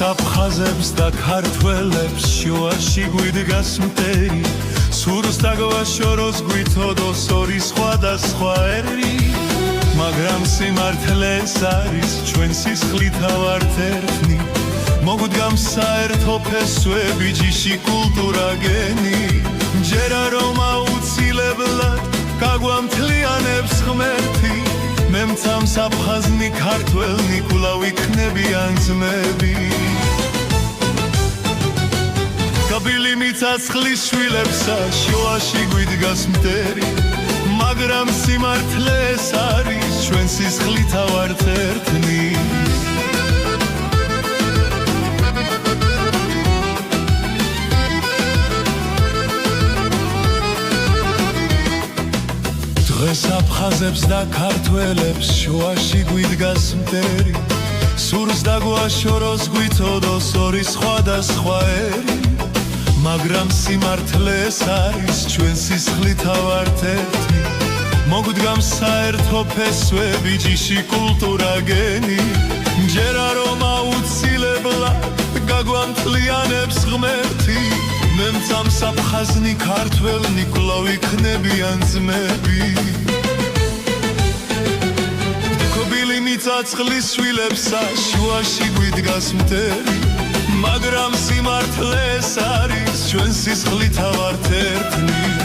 საფხაზებს და ქართველებს შუაში გვიდგას მტერი სურს დაგვაშოროს გვითოდოს ორი სხვადასხვა ერი მაგრამ სიმართლეს არის ჩვენ სისხლით ავართ ერთნი მოგვდგამს საერთო ფესვები ჯიში კულტურა გენი ჯერა რომ აუცილებლად გაგვამთლიანებს ღმერთი მე მცამს აფხაზნი ქართველნი კვლავ იქნებიან ძმები გაბილი მიცაცხლის შვილებსა შუაში გვიდგას მტერი მაგრამ სიმართლეს არის ჩვენ სისხლით ავართ ერთნი დღეს აფხაზებს და ქართველებს შუაში გვიდგას მტერი სურს დაგვაშოროს გვითოდოს ორი სხვადასხვა ერი მაგრამ სიმართლეს არის ჩვენ სისხლით ავართ ერთნი მოგვდგამს საერთო ფესვები ჯიში კულტურა გენი ჯერა რომ აუცილებლად გაგვამთლიანებს ღმერთი მე მცამს აფხაზნი ქართველნი კვლავ იქნებიან ძმები კობილი მიცაცხლის შვილებსა შუაში გვიდგას მტერი მაგრამ სიმართლეს არის ჩვენ სისხლით ავართ ერთნი